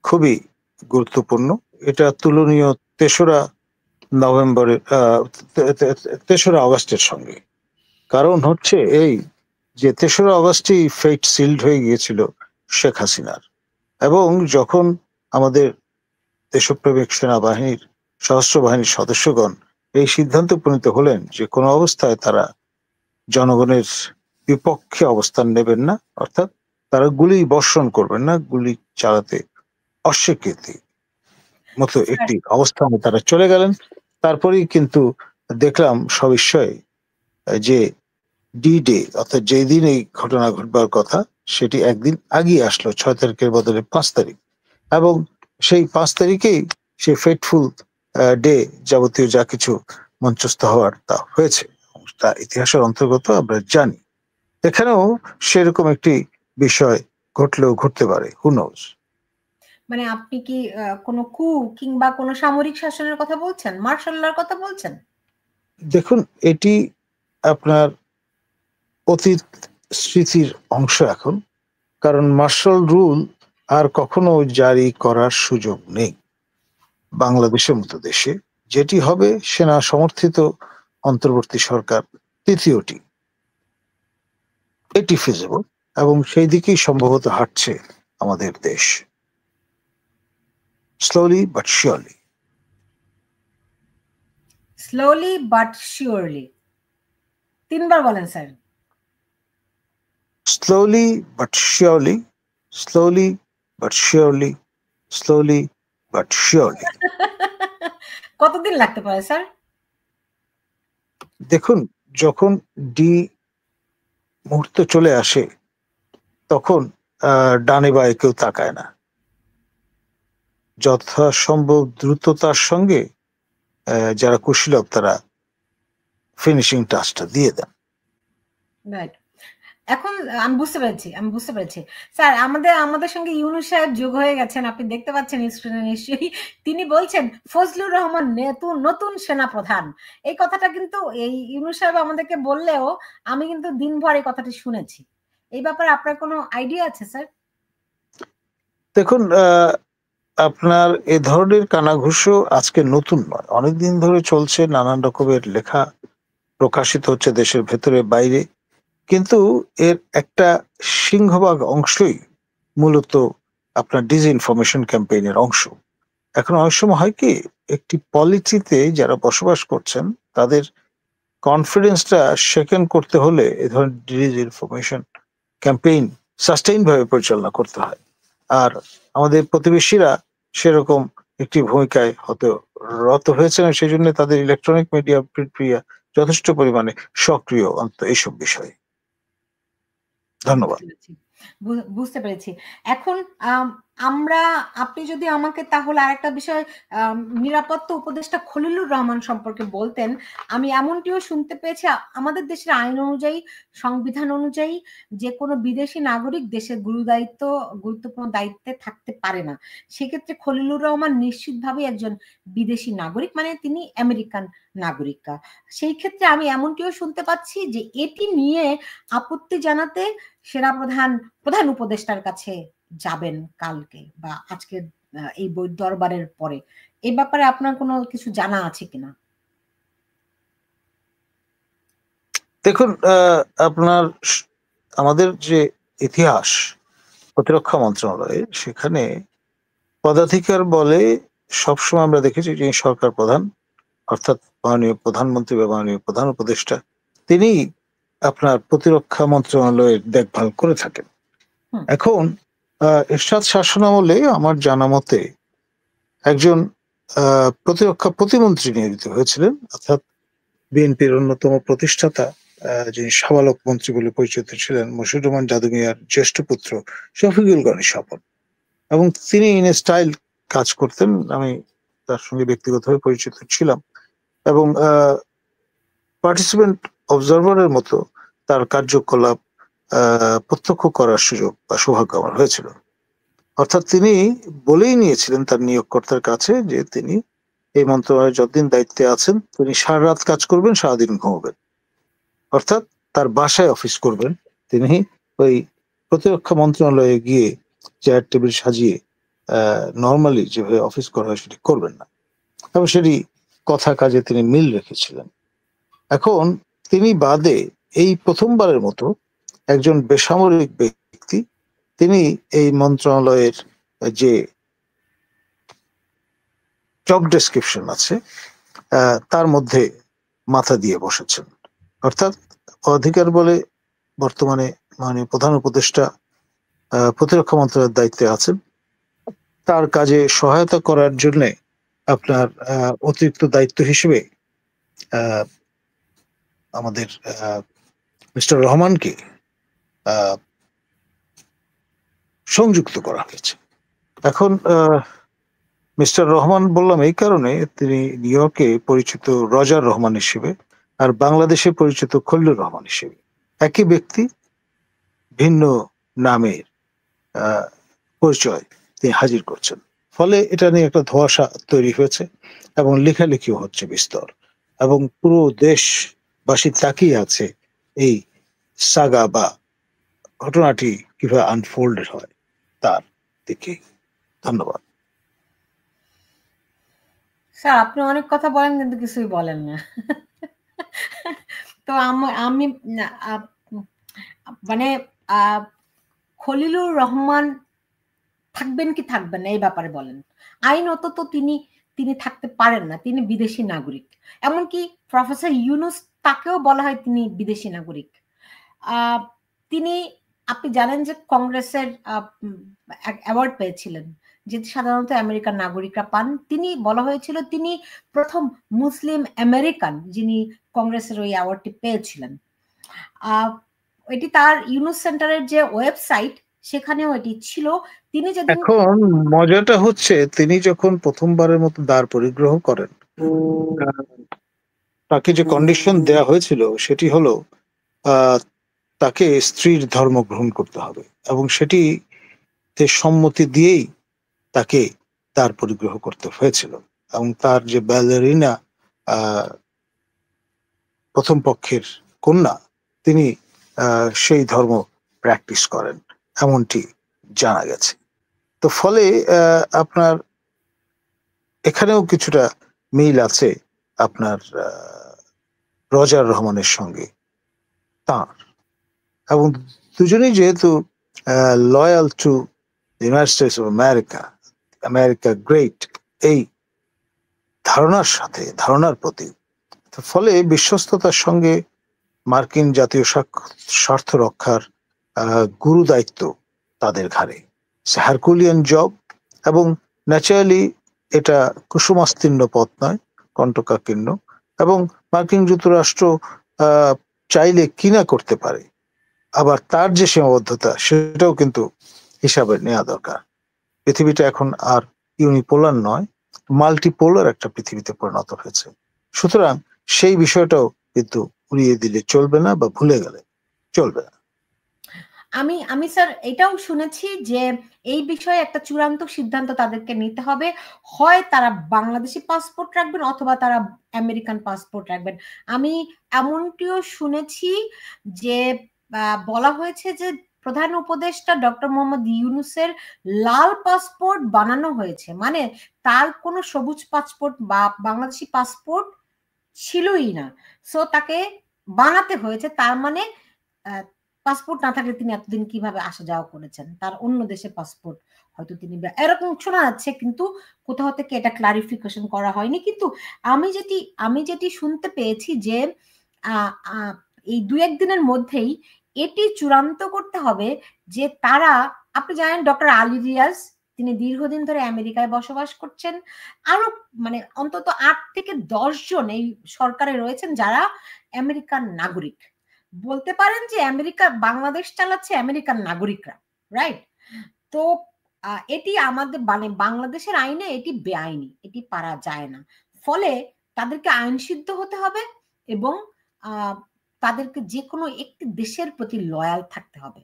[SPEAKER 2] খুবই গুরুত্বপূর্ণ। এটা তুলনীয় 3রা নভেম্বরের 3রা আগস্টের সঙ্গে। কারণ হচ্ছে এই যে 3রা আগস্টই ফেট সিল্ড হয়ে গিয়েছিল শেখ হাসিনার, এবং যখন আমাদের দেশপ্রেমিক সেনাবাহিনীর সশস্ত্র বাহিনীর সদস্যগণ এই সিদ্ধান্ত উপনীত হলেন যে কোনো অবস্থায় তারা জনগণের বিপক্ষে অবস্থান নেবেন না, অর্থাৎ তারা গুলি বর্ষণ করবেন না, গুলি চালাতে অস্বীকৃতি মতো একটি অবস্থানে তারা চলে গেলেন। তারপরেই কিন্তু দেখলাম সবিস্ময়ে যে ডি ডে, অর্থাৎ যেই দিন এই ঘটনা ঘটবার কথা সেটি একদিন আগিয়ে আসলো, 6 তারিখের বদলে 5 তারিখ, এবং সেই 5 তারিখেই সেই ফেটফুল ডে যাবতীয় যা কিছু মঞ্চস্থ হওয়ার তা হয়েছে, তা ইতিহাসের অন্তর্গত আমরা জানি। এখানেও সেরকম একটি বিষয় ঘটলেও ঘটতে পারে, হু নোজ।
[SPEAKER 1] মানে আপনি কি কোনো কু কিংবা কোনো সামরিক শাসনের কথা বলছেন, মার্শাল লর কথা বলছেন?
[SPEAKER 2] দেখুন, এটি আপনার অতীত স্মৃতির অংশ এখন, কারণ মার্শাল রুল আর কখনো জারি করার সুযোগ নেই বাংলাদেশের মতো দেশে। যেটি হবে সেনা সমর্থিত অন্তর্বর্তী সরকার, তৃতীয়টি, এটি ফিজিবল এবং সেই দিকেই সম্ভবত হাঁটছে আমাদের দেশ, slowly but surely.
[SPEAKER 1] Slowly but surely 3 বার বলেন sir.
[SPEAKER 2] Slowly but surely, slowly but surely, slowly but surely.
[SPEAKER 1] কতদিন লাগতে পারে স্যার?
[SPEAKER 2] দেখুন, যখন ডি মুহূর্ত চলে আসে তখন ডানে বায়ে কেউ তাকায় না, যথাসম্ভব দ্রুততার সঙ্গে যারা কুশীলব তারা ফিনিশিং টাচটা দিয়ে দেন।
[SPEAKER 1] রাইট। এখন আমি বুঝতে পেরেছি স্যার। আমাদের সঙ্গে ইউনূস সাহেব যোগ হয়ে গেছেন, আপনি দেখতে পাচ্ছেন স্ক্রিনে নিশ্চয়ই। তিনি বলছেন ফজলুর রহমান নতুন সেনা প্রধান। এই কথাটা কিন্তু এই ইউনূস সাহেব আমাদেরকে বললেও আমি কিন্তু দিনভর এই কথাটি শুনেছি। এই ব্যাপারে আপনার কোনো আইডিয়া আছে স্যার?
[SPEAKER 2] দেখুন, আপনার এ ধরনের কানাঘুষো আজকে নতুন নয়, অনেকদিন ধরে চলছে। নানান রকমের লেখা প্রকাশিত হচ্ছে দেশের ভেতরে বাইরে, কিন্তু এর একটা সিংহভাগ অংশই মূলত আপনার ডিসইনফরমেশন ক্যাম্পেইনের অংশ। এখন অনেক সময় হয় কি, একটি পলিটিতে যারা বসবাস করছেন তাদের কনফিডেন্সটা সেকেন্ড করতে হলে এ ধরনের ডিসইনফরমেশন ক্যাম্পেইন সাস্টেইন ভাবে পরিচালনা করতে হয়। আর আমাদের প্রতিবেশীরা সেরকম একটি ভূমিকায় হতে রত হয়েছেন, সেই জন্য তাদের ইলেকট্রনিক মিডিয়া, প্রিন্ট মিডিয়া যথেষ্ট পরিমাণে সক্রিয় অন্তত এইসব বিষয়ে। ধন্যবাদ।
[SPEAKER 1] বুঝতে পেরেছি। বুঝতে পেরেছি। এখন আমরা, আপনি যদি আমাকে তাহলে আরেকটা বিষয়, নিরাপত্তা উপদেষ্টা খলিলুর রহমান সম্পর্কে বলতেন। আমি এমনটিও শুনতে পেয়েছি, আমাদের দেশের আইন অনুযায়ী, সংবিধান অনুযায়ী যে কোনো বিদেশি নাগরিক দেশের গুরুত্বপূর্ণ দায়িত্বে থাকতে পারে না। সেক্ষেত্রে খলিলুর রহমান নিশ্চিতভাবে একজন বিদেশি নাগরিক, মানে তিনি আমেরিকান নাগরিকা। সেই ক্ষেত্রে আমি এমনটিও শুনতে পাচ্ছি যে এটি নিয়ে আপত্তি জানাতে প্রধান উপদেষ্টার কাছে যাবেন কালকে বা আজকে, এই বই দরবারের পরে। এই ব্যাপারে আপনার কোনো কিছু জানা আছে কিনা?
[SPEAKER 2] দেখুন, আপনার আমাদের যে ইতিহাস প্রতিরক্ষা মন্ত্রণালয়ে, সেখানে পদাধিকার বলে সবসময় আমরা দেখেছি যিনি সরকার প্রধান, অর্থাৎ মাননীয় প্রধানমন্ত্রী বা মাননীয় প্রধান উপদেষ্টা, তিনি আপনার প্রতিরক্ষা মন্ত্রণালয়ের দেখভাল করে থাকেন। এখন এরশাদ শাসনামলে আমার জানা মতে একজন প্রতিরক্ষা প্রতিমন্ত্রী নিয়োজিত হয়েছিলেন, অর্থাৎ বিএনপির অন্যতম প্রতিষ্ঠাতা, যিনি সাবালক মন্ত্রী বলে পরিচিত ছিলেন, মশিউর রহমান জাদু মিয়ার জ্যেষ্ঠ পুত্র শফিকুল গনি স্বপন। এবং তিনি ইন এ স্টাইল কাজ করতেন, আমি তার সঙ্গে ব্যক্তিগতভাবে পরিচিত ছিলাম, এবং পার্টিসিপেন্ট অবজারভারের মতো তার কার্যকলাপ প্রত্যক্ষ করার সুযোগ বা সৌভাগ্য আমার হয়েছিল। অর্থাৎ তিনি বলেই নিয়েছিলেন তার নিয়োগকর্তার কাছে যে তিনি এই মন্ত্রণালয়ে যতদিন দায়িত্বে আছেন তিনি সারা রাত কাজ করবেন, সারাদিন ঘুমাবেন। অর্থাৎ তার বাসায় অফিস করবেন তিনি, ওই প্রতিরক্ষা মন্ত্রণালয়ে গিয়ে চেয়ার টেবিল সাজিয়ে নর্মালি যেভাবে অফিস করা হয় সেটি করবেন না, এবং সেটি কথা কাজে তিনি মিল রেখেছিলেন। এখন তিনি বাদে এই প্রথমবারের মতো একজন বেসামরিক ব্যক্তি তিনি এই মন্ত্রণালয়ের যে জব ডেসক্রিপশন আছে তার মধ্যে মাথা দিয়ে বসেছেন। অর্থাৎ অধিকার বলে বর্তমানে মাননীয় প্রধান উপদেষ্টা প্রতিরক্ষা মন্ত্রণালয়ের দায়িত্বে আছেন, তার কাজে সহায়তা করার জন্য আপনার অতিরিক্ত দায়িত্ব হিসেবে আমাদের মিস্টার রহমানকে সংযুক্ত করা হয়েছে। এখন মিস্টার রহমান বললাম এই কারণে, তিনি নিউ ইয়র্কে পরিচিত রজার রহমান হিসেবে আর বাংলাদেশে পরিচিত খলিলুর রহমান হিসেবে, একই ব্যক্তি ভিন্ন নামের পরিচয় তিনি হাজির করছেন। ফলে এটা নিয়ে একটা ধোঁয়াশা তৈরি হয়েছে এবং লেখালেখিও হচ্ছে বিস্তর, এবং পুরো দেশবাসী তাকিয়ে আছে এই সাগা বা ঘটনাটি কিভাবে আনফোল্ডেড হয় তার দিকে। ধন্যবাদ।
[SPEAKER 1] স্যার, আপনি অনেক কথা বলেন কিন্তু কিছুই বলেন না। তো আমি মানে খলিলুর রহমান থাকবেন কি থাকবেন না এই ব্যাপারে বলেন। আইনত তো তিনি থাকতে পারেন না, তিনি বিদেশি নাগরিক। এমনকি প্রফেসর ইউনুস, তাকেও বলা হয় তিনি বিদেশি নাগরিক। তিনি, আপনি জানেন যে কংগ্রেসের অ্যাওয়ার্ড পেয়েছিলেন, যেটি সাধারণত আমেরিকান নাগরিকরা পান। তিনি বলা হয়েছিল তিনি প্রথম মুসলিম আমেরিকান যিনি কংগ্রেসের ওই অ্যাওয়ার্ডটি পেয়েছিলেন। এটি তার ইউনুস সেন্টারের যে ওয়েবসাইট সেখানেও এটি ছিল। তিনি যেদিন,
[SPEAKER 2] এখন মজাটা হচ্ছে তিনি যখন প্রথমবারের মতো দ্বার পরিগ্রহ করেন, তাকে যে কন্ডিশন দেয়া হয়েছিল সেটি হলো তাকে স্ত্রীর ধর্ম গ্রহণ করতে হবে, এবং সেটি সম্মতি দিয়েই তাকে দ্বার পরিগ্রহ করতে হয়েছিল। এবং তার যে ব্যালেরিনা প্রথম পক্ষের কন্যা, তিনি সেই ধর্ম প্র্যাকটিস করেন, এমনটি জানা গেছে। তো ফলে আপনার এখানেও কিছুটা মিল আছে আপনার রজার রহমানের সঙ্গে তাঁর, এবং দুজনেই যেহেতু loyal to United states of America, America great, এই ধারণার প্রতি, ফলে বিশ্বস্ততার সঙ্গে মার্কিন জাতীয় স্বার্থ রক্ষার গুরু দায়িত্ব তাদের ঘাড়ে। হারকুলিয়ান জব, এবং ন্যাচারালি এটা কুসুমাস্তীর্ণ পথ নয়, কণ্টকাকীর্ণ, এবং মার্কিন যুক্তরাষ্ট্র চাইলে কিনা করতে পারে, আবার তার যে সীমাবদ্ধতা সেটাও কিন্তু হিসাবে নেওয়া দরকার। পৃথিবীটা এখন আর ইউনিপোলার নয়, মাল্টিপোলার একটা পৃথিবীতে পরিণত হয়েছে। সুতরাং সেই বিষয়টাও কিন্তু উড়িয়ে দিলে চলবে না, বা ভুলে গেলে চলবে না।
[SPEAKER 1] আমি স্যার এটাও শুনেছি যে এই বিষয়ে একটা চূড়ান্ত সিদ্ধান্ত তাদেরকে নিতে হবে, হয় তারা বাংলাদেশি পাসপোর্ট রাখবেন অথবা তারা আমেরিকান পাসপোর্ট রাখবেন। আমি এমনটিও শুনেছি যে বলা হয়েছে যে প্রধান উপদেষ্টা ডক্টর মোহাম্মদ ইউনূসের লাল পাসপোর্ট বানানো হয়েছে, মানে তার কোনো সবুজ পাসপোর্ট বা বাংলাদেশি পাসপোর্ট ছিলই না, সো তাকে বানাতে হয়েছে। তার মানে পাসপোর্ট না থাকলে তিনি এতদিন কিভাবে আসা যাওয়া করেছেন, তার অন্য দেশে পাসপোর্ট হয়তো তিনি, এরকম শোনা যাচ্ছে, কিন্তু কোথাও থেকে এটা ক্লারিফিকেশন করা হয়নি। কিন্তু আমি যেটি শুনতে পেয়েছি যে এই 2-1 দিনের মধ্যেই এটি চূড়ান্ত করতে হবে যে তারা, আপনি জানেন ডক্টর আলী রিয়াজ তিনি দীর্ঘদিন ধরে আমেরিকায় বসবাস করছেন, আরো মানে অন্তত 8 থেকে 10 জন এই সরকারে রয়েছেন যারা আমেরিকান নাগরিক। বলতে পারেন যে আমেরিকা বাংলাদেশ চালাচ্ছে আমেরিকান নাগরিকরা, রাইট? তো এটি আমাদের মানে বাংলাদেশের আইনে এটি বেআইনি, এটি পারা যায় না। ফলে তাদেরকে আইন সিদ্ধ হতে হবে এবং তাদেরকে যে কোনো একটি দেশের প্রতি লয়াল থাকতে হবে।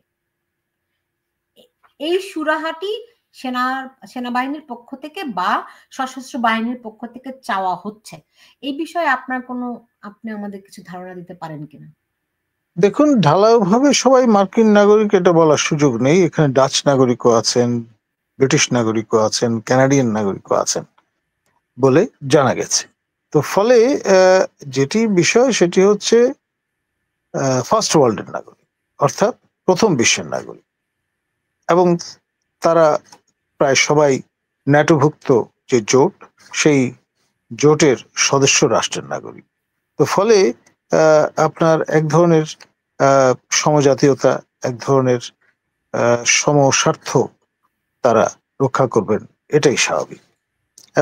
[SPEAKER 1] এই সুরাহাটি সেনাবাহিনীর পক্ষ থেকে বা সশস্ত্র বাহিনীর পক্ষ থেকে চাওয়া হচ্ছে। এই বিষয়ে আপনি আমাদের কিছু ধারণা দিতে পারেন কিনা?
[SPEAKER 2] দেখুন, ঢালাওভাবে সবাই মার্কিন নাগরিক এটা বলার সুযোগ নেই। এখানে ডাচ নাগরিকও আছেন, ব্রিটিশ নাগরিকও আছেন, কানাডিয়ান নাগরিকও আছেন বলে জানা গেছে। তো ফলে যেটি বিষয় সেটি হচ্ছে ফার্স্ট ওয়ার্ল্ডের নাগরিক, অর্থাৎ প্রথম বিশ্বের নাগরিক, এবং তারা প্রায় সবাই ন্যাটোভুক্ত যে জোট, সেই জোটের সদস্য রাষ্ট্রের নাগরিক। তো ফলে আপনার এক ধরনের সমজাতীয়তা, এক ধরনের সমস্বার্থ তারা রক্ষা করবেন, এটাই স্বাভাবিক।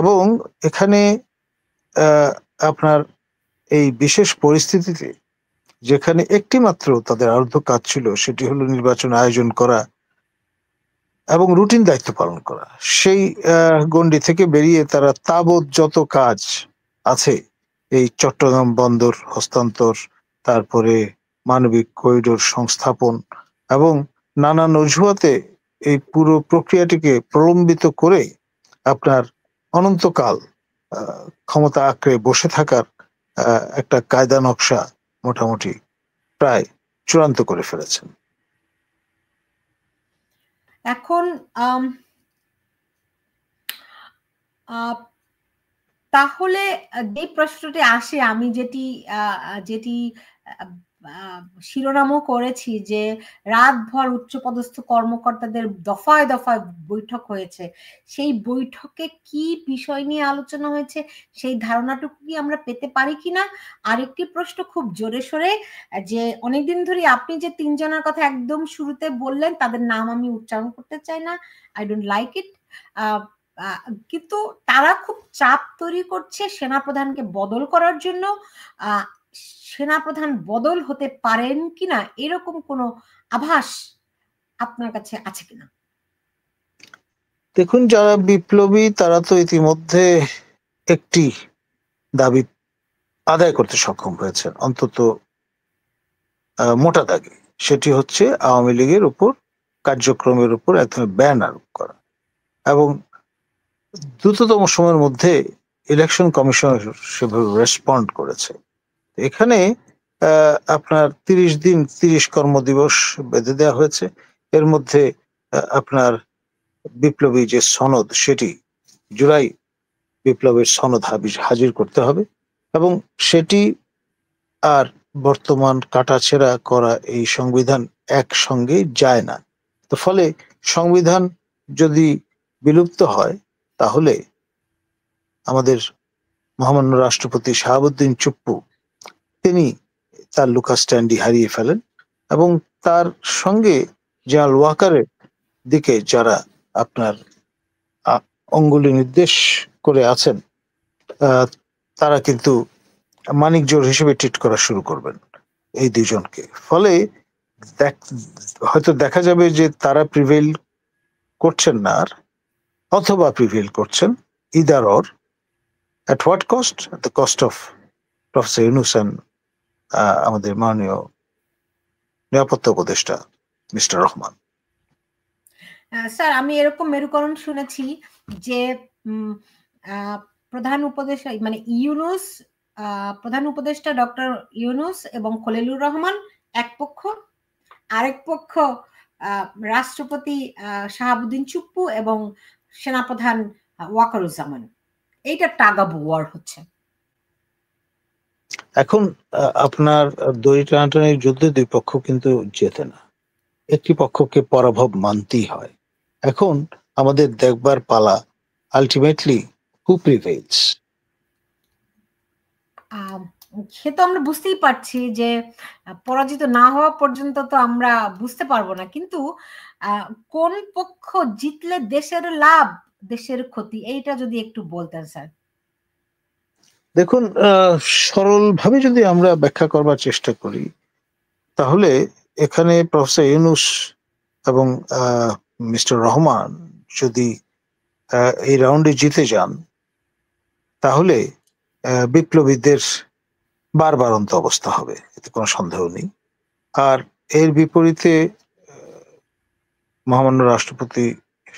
[SPEAKER 2] এবং এখানে আপনার এই বিশেষ পরিস্থিতিতে যেখানে একটি মাত্র তাদের আরধ্য কাজ ছিল, সেটি হলো নির্বাচন আয়োজন করা এবং রুটিন দায়িত্ব পালন করা, সেই গণ্ডি থেকে বেরিয়ে তারা তাবৎ যত কাজ আছে, এই চট্টগ্রাম বন্দর হস্তান্তর, তারপরে মানবিক করিডোর সংস্থাপন, এবং নানান অজুহাতে এই পুরো প্রক্রিয়াটিকে প্রলম্বিত করে আপনার অনন্তকাল ক্ষমতা আঁকড়ে বসে থাকার একটা কায়দা নকশা মোটামুটি প্রায় চূড়ান্ত করে ফেলেছেন।
[SPEAKER 1] এখন তাহলে যে প্রশ্নটি আসে, আমি যেটি শিরোনামও করেছি যে রাতভর উচ্চপদস্থ কর্মকর্তাদের দফায় দফায় বৈঠক হয়েছে, সেই বৈঠকে কি বিষয় নিয়ে আলোচনা হয়েছে সেই ধারণাটুকু কি আমরা পেতে পারি কিনা। আরেকটি প্রশ্ন খুব জোরে সোরে, যে অনেকদিন ধরে আপনি যে 3 জনের কথা একদম শুরুতে বললেন, তাদের নাম আমি উচ্চারণ করতে চাই না, আই ডোন্ট লাইক ইট, কিন্তু তারা খুব চাপ তৈরি করছে সেনাপ্রধানকে বদল করার জন্য। সেনাপ্রধান বদল হতে পারেন কিনা এরকম কোনো আভাস আপনার কাছে আছে কিনা?
[SPEAKER 2] দেখুন, যারা বিপ্লবী তারা তো ইতিমধ্যে একটি দাবি আদায় করতে সক্ষম হয়েছেন, অন্তত মোটা দাগে। সেটি হচ্ছে আওয়ামী লীগের উপর কার্যক্রমের উপর এক ধরনের ব্যান আরোপ করা, এবং দ্রুততম সময়ের মধ্যে ইলেকশন কমিশন সেভাবে রেসপন্ড করেছে। এখানে আপনার 30 দিন 30 কর্মদিবস বেঁধে দেওয়া হয়েছে। এর মধ্যে আপনার বিপ্লবী যে সনদ, সেটি জুলাই বিপ্লবের সনদ হাজির করতে হবে, এবং সেটি আর বর্তমান কাটাছেঁড়া করা এই সংবিধান একসঙ্গে যায় না। তো ফলে সংবিধান যদি বিলুপ্ত হয়, তাহলে আমাদের মহামান্য রাষ্ট্রপতি শাহাবুদ্দিন চুপ্পু তিনি তার লুকা স্ট্যান্ডি হারিয়ে ফেলেন, এবং তার সঙ্গে জেনারেল ওয়াকারের দিকে যারা আপনার অঙ্গুলি নির্দেশ করে আছেন, তারা কিন্তু মানিক জোর হিসেবে ট্রিট করা শুরু করবেন এই দুজনকে। ফলে হয়তো দেখা যাবে যে তারা প্রিভেইল করছেন না আর, অথবা প্রিভেইল করছেন, either or. At what cost? The cost of professor Yunus and আমাদের মাননীয় নিরাপত্তা উপদেষ্টা মিস্টার রহমান।
[SPEAKER 1] স্যার, আমি এরকম মেরুকরণ শুনেছি যে প্রধান উপদেষ্টা মানে ইউনূস, প্রধান উপদেষ্টা ডক্টর ইউনূস এবং খলিলুর রহমান এক পক্ষ, আরেক পক্ষ রাষ্ট্রপতি শাহাবুদ্দিন চুপ্পু এবং সেনাপ্রধান ওয়াকারুজ্জামান। এইটা টাগ অফ ওয়ার হচ্ছে
[SPEAKER 2] এখন। আপনার দড়ি টানাটানির যুদ্ধে দুই পক্ষ কিন্তু জেতে না, একটি পক্ষকে পরাভব মানতেই হয়। এখন আমাদের দেখবার পালা আলটিমেটলি হু প্রিভেইলস।
[SPEAKER 1] সে তো আমরা বুঝতেই পারছি যে পরাজিত না হওয়া পর্যন্ত তো আমরা বুঝতে পারবো না, কিন্তু কোন পক্ষ জিতলে দেশের লাভ, দেশের ক্ষতি, এইটা যদি একটু বলতেন স্যার।
[SPEAKER 2] দেখুন, সরলভাবে যদি আমরা ব্যাখ্যা করবার চেষ্টা করি, তাহলে এখানে প্রফেসর ইউনূস এবং মিস্টার রহমান যদি এই রাউন্ডে জিতে যান, তাহলে বিপ্লবীদের বারবারন্ত অবস্থা হবে, এতে কোনো সন্দেহ নেই। আর এর বিপরীতে মহামান্য রাষ্ট্রপতি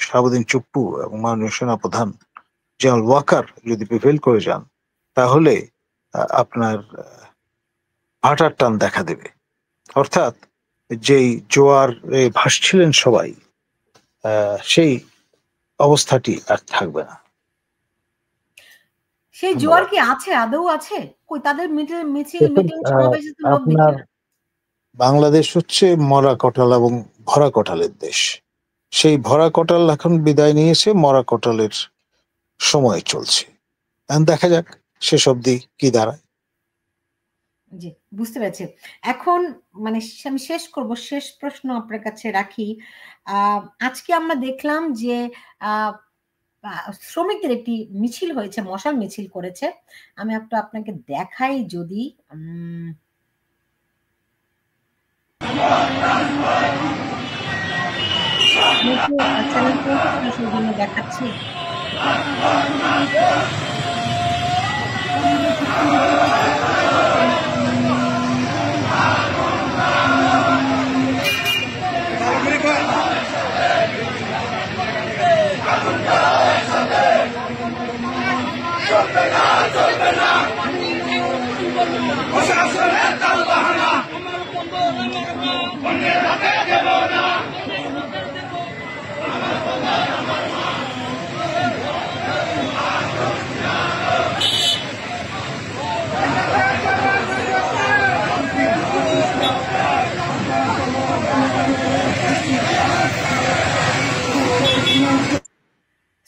[SPEAKER 2] শাহাবুদ্দিন চুপ্পু এবং মাননীয় সেনাপ্রধান জেনারেল ওয়াকার যদি প্রিভেল করে যান, তাহলে আপনার ভাটার টান দেখা দেবে। অর্থাৎ যেই জোয়ারে ভাসছিলেন সবাই, সেই অবস্থাটি আর থাকবে না।
[SPEAKER 1] সেই জোয়ার কি আছে, আদৌ আছে? কই তাদের মিছিল মিটিং সমাবেশে তো লোক দেখি না।
[SPEAKER 2] বাংলাদেশ হচ্ছে মরা কটাল এবং ভরা কটালের দেশ। সেই ভরা কটাল এখন বিদায় নিয়েছে, মরা কটালের সময় চলছে। দেখা যাক শেষ অবধি কি দাঁড়ায়।
[SPEAKER 1] জি, বুঝতে পেরেছি। এখন মানে আমি শেষ করব, শেষ প্রশ্ন আপনার কাছে রাখি। আজকে আমরা দেখলাম যে শ্রমিকদের একটি মিছিল হয়েছে, মশাল মিছিল করেছে। আমি একটু আপনাকে দেখাই যদি দেখাচ্ছি।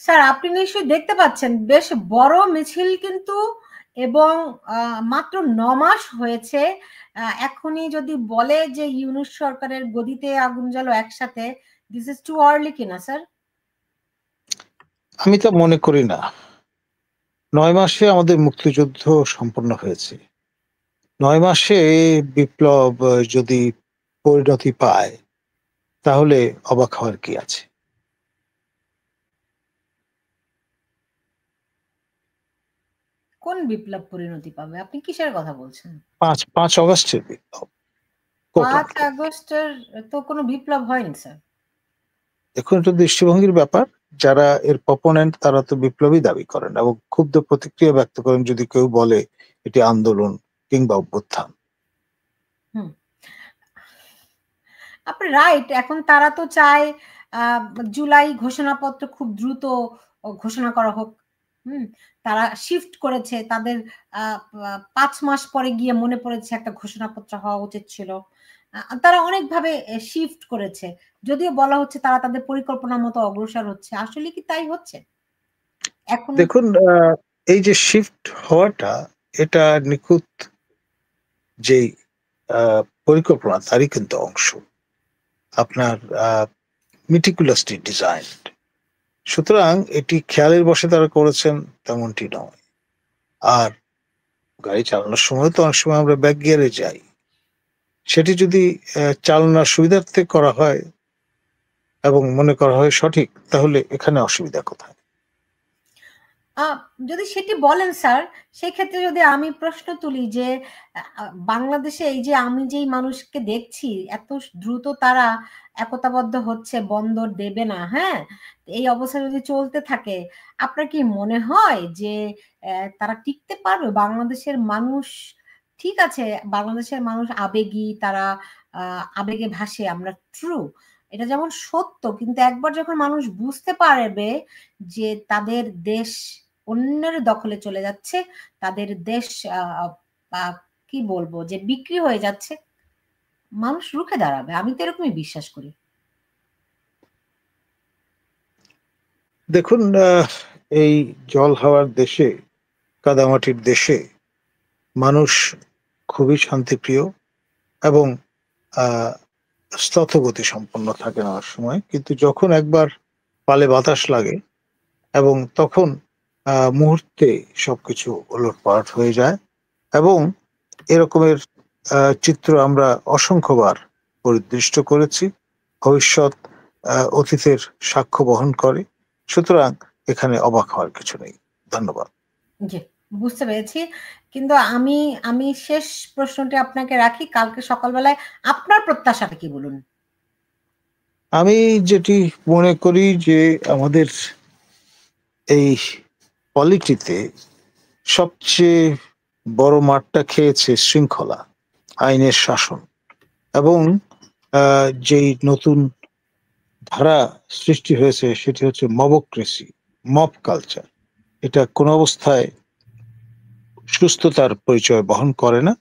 [SPEAKER 1] স্যার, আপনি নিশ্চয়ই দেখতে পাচ্ছেন বেশ বড় মিছিল কিন্তু, এবং মাত্র 9 মাস হয়েছে। এখনই যদি বলে যে ইউনূস সরকারের গদিতে আগুন জ্বালো একসাথে, দিস ইজ টু আর্লি কিনা স্যার?
[SPEAKER 2] আমি তো মনে করি না। 9 মাসে আমাদের মুক্তিযুদ্ধ সম্পন্ন হয়েছে। 9 মাসে বিপ্লব যদি পরিণতি পায়, তাহলে অবাক হওয়ার কি আছে?
[SPEAKER 1] কোন বিপ্লব পরিণতি পাবে? আপনি কিসের কথা বলছেন?
[SPEAKER 2] 5 অগস্টের বিপ্লব।
[SPEAKER 1] 5 আগস্টের তো কোনো বিপ্লব হয়নি স্যার।
[SPEAKER 2] দেখুন, এটা দৃষ্টিভঙ্গির ব্যাপার। যারা এর প্রপোনেন্ট তারা তো বিপ্লবী দাবি করেন এবং ক্ষুব্ধ প্রতিক্রিয়া ব্যক্ত করেন যদি কেউ বলে এটি আন্দোলন কিংবা অভ্যুত্থান।
[SPEAKER 1] আপনি রাইট। এখন তারা তো চায় জুলাই ঘোষণাপত্র খুব দ্রুত ঘোষণা করা হোক। তারা শিফট করেছে, তাদের 5 মাস পরে গিয়ে মনে পড়েছে একটা ঘোষণাপত্র হওয়া উচিত ছিল। তারা অনেকভাবে শিফট করেছে, যদিও বলা হচ্ছে তারা তাদের পরিকল্পনা মতো অগ্রসর হচ্ছে। আসলে কি তাই হচ্ছে? এখন
[SPEAKER 2] দেখুন, এই যে শিফট হওয়াটা, এটা নিখুঁত যেই পরিকল্পনা তারই কিন্তু অংশ। আপনার মিটিকুলাসলি ডিজাইন। সুতরাং এটি খেয়ালের বশে তারা করেছেন তেমনটি নয়। আর গাড়ি চালানোর সময় তো অনেক সময় আমরা ব্যাক গিয়ারে যাই, সেটি যদি চালানোর সুবিধার্থে করা হয় এবং মনে করা হয় সঠিক, তাহলে এখানে অসুবিধা কোথায়?
[SPEAKER 1] যদি সেটি বলেন স্যার, সেক্ষেত্রে যদি আমি প্রশ্ন তুলি যে বাংলাদেশে এই যে আমি যেই মানুষকে দেখছি এত দ্রুত তারা একতাবদ্ধ হচ্ছে বন্দর দেবে না, হ্যাঁ, এই অবস্থা যদি চলতে থাকে, আপনার কি মনে হয় যে তারা টিকতে পারবে? বাংলাদেশের মানুষ, ঠিক আছে, বাংলাদেশের মানুষ আবেগী, তারা আবেগে ভাসে, আমরা ট্রু, এটা যেমন সত্য, কিন্তু একবার যখন মানুষ বুঝতে পারবে যে তাদের দেশ অন্যের দখলে চলে যাচ্ছে, তাদের দেশ কি বলবো যে বিক্রি হয়ে যাচ্ছে, মানুষ রুখে দাঁড়াবে। আমি তো এরকমই বিশ্বাস করি।
[SPEAKER 2] দেখুন, এই জল হাওয়ার দেশে, কাদামাটির দেশে মানুষ খুবই শান্তিপ্রিয় এবং স্থতগতি সম্পন্ন থাকে না সময়, কিন্তু যখন একবার পালে বাতাস লাগে এবং তখন মুহূর্তে সবকিছু ওলটপালট হয়ে যায়। এবং এরকমের চিত্র আমরা অসংখ্যবার পরিদৃষ্ট করেছি। ভবিষ্যৎ অতীতের সাক্ষ্য বহন করে। সুতরাং এখানে অবাক হওয়ার কিছু নেই। ধন্যবাদ।
[SPEAKER 1] জি, বুঝতে পেরেছি। কিন্তু আমি আমি শেষ প্রশ্নটি আপনাকে রাখি, কালকে সকালবেলায় আপনার প্রত্যাশাটা কি বলুন?
[SPEAKER 2] আমি যেটি মনে করি যে আমাদের এই পলিটিতে সবচেয়ে বড় মারটা খেয়েছে শৃঙ্খলা, আইনের শাসন এবং যেই নতুন ধারা সৃষ্টি হয়েছে সেটি হচ্ছে মবক্রেসি, মব কালচার। এটা কোন অবস্থায় সুস্থতার পরিচয় বহন করে না।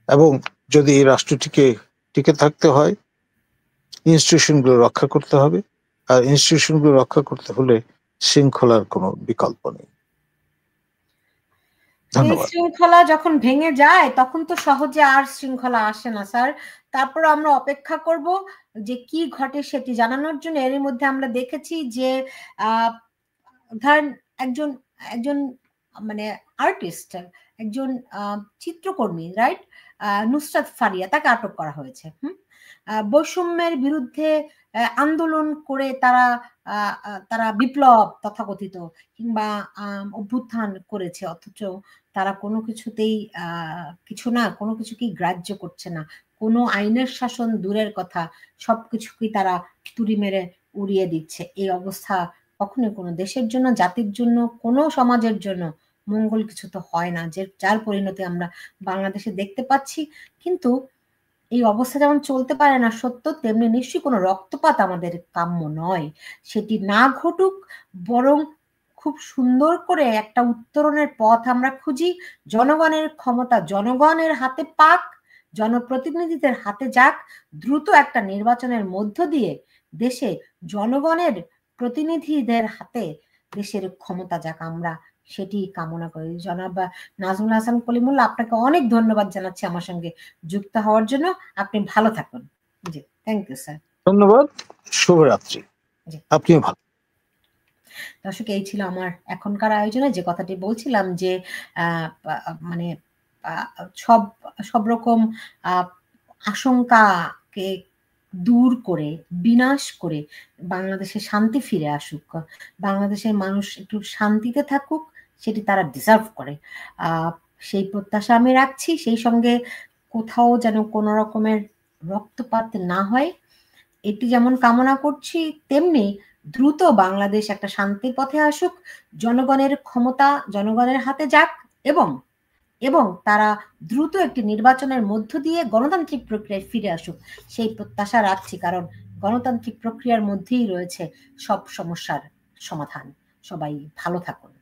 [SPEAKER 2] এবং যদি এই রাষ্ট্রটিকে টিকে থাকতে হয়, ইনস্টিটিউশনগুলো রক্ষা করতে হবে। আর ইনস্টিটিউশনগুলো রক্ষা করতে হলে শৃঙ্খলার কোনো বিকল্প নেই।
[SPEAKER 1] এই
[SPEAKER 2] ধন্যবাদ।
[SPEAKER 1] শৃঙ্খলা যখন ভেঙে যায় তখন তো সহজে আর শৃঙ্খলা আসে না স্যার। তারপর আমরা অপেক্ষা করব যে কি ঘটে সেটি জানানোর জন্য। এর মধ্যে আমরা দেখেছি যে ধরেন একজন একজন মানে আর্টিস্ট, একজন চিত্রকর্মী, রাইট, নুসরাত ফারিয়া, তাকে আটক করা হয়েছে। বৈষম্যের বিরুদ্ধে আন্দোলন করে তারা তারা বিপ্লব তথাকথিত কিংবা অভ্যুত্থান করেছে, অথচ তারা কোনো কিছুতেই কিছু না, কোনো কিছুকেই গ্রাহ্য করছে না। কোনো আইনের শাসন দূরের কথা, সবকিছুকেই তারা তুড়ি মেরে উড়িয়ে দিচ্ছে। এই অবস্থা কখনোই কোনো দেশের জন্য, জাতির জন্য, কোনো সমাজের জন্য মঙ্গল কিছু তো হয় না, যে যার পরিণতি আমরা বাংলাদেশে দেখতে পাচ্ছি। কিন্তু এই অবস্থা যেমন চলতে পারে না সত্য, তেমনি নিশ্চয়ই কোনো রক্তপাত আমাদের কাম্য নয়। সেটি না ঘটুক, বরং খুব সুন্দর করে একটা উত্তরণের পথ আমরা খুঁজি। জনগণের ক্ষমতা জনগণের হাতে পাক, জনপ্রতিনিধিদের হাতে যাক, দ্রুত একটা নির্বাচনের মধ্য দিয়ে দেশে জনগণের প্রতিনিধিদের হাতে দেশের ক্ষমতা যাক, আমরা সেটি কামনা করি। জনাব নাজমুল হাসান কলিমুল্লাহ, আপনাকে অনেক ধন্যবাদ জানাচ্ছি আমার সঙ্গে যুক্ত হওয়ার জন্য। আপনি ভালো থাকুন। জি, থ্যাংক ইউ স্যার।
[SPEAKER 2] ধন্যবাদ। শুভরাত্রি। আপনিও ভালো।
[SPEAKER 1] দর্শক, এই ছিল আমার এখনকার আয়োজনে যে কথাটি বলছিলাম যে মানে সব সব রকম আশঙ্কাকে দূর করে, বিনাশ করে বাংলাদেশে শান্তি ফিরে আসুক, বাংলাদেশের মানুষ একটু শান্তিতে থাকুক, সেটি তারা ডিজার্ভ করে। সেই প্রত্যাশা আমি রাখছি। সেই সঙ্গে কোথাও যেন কোনো রকমের রক্তপাত না হয়, এটি যেমন কামনা করছি, তেমনি দ্রুত বাংলাদেশ একটা শান্তির পথে আসুক, জনগণের ক্ষমতা জনগণের হাতে যাক, এবং এবং তারা দ্রুত একটি নির্বাচনের মধ্য দিয়ে গণতান্ত্রিক প্রক্রিয়ায় ফিরে আসুক, সেই প্রত্যাশা রাখছি। কারণ গণতান্ত্রিক প্রক্রিয়ার মধ্যেই রয়েছে সব সমস্যার সমাধান। সবাই ভালো থাকুন।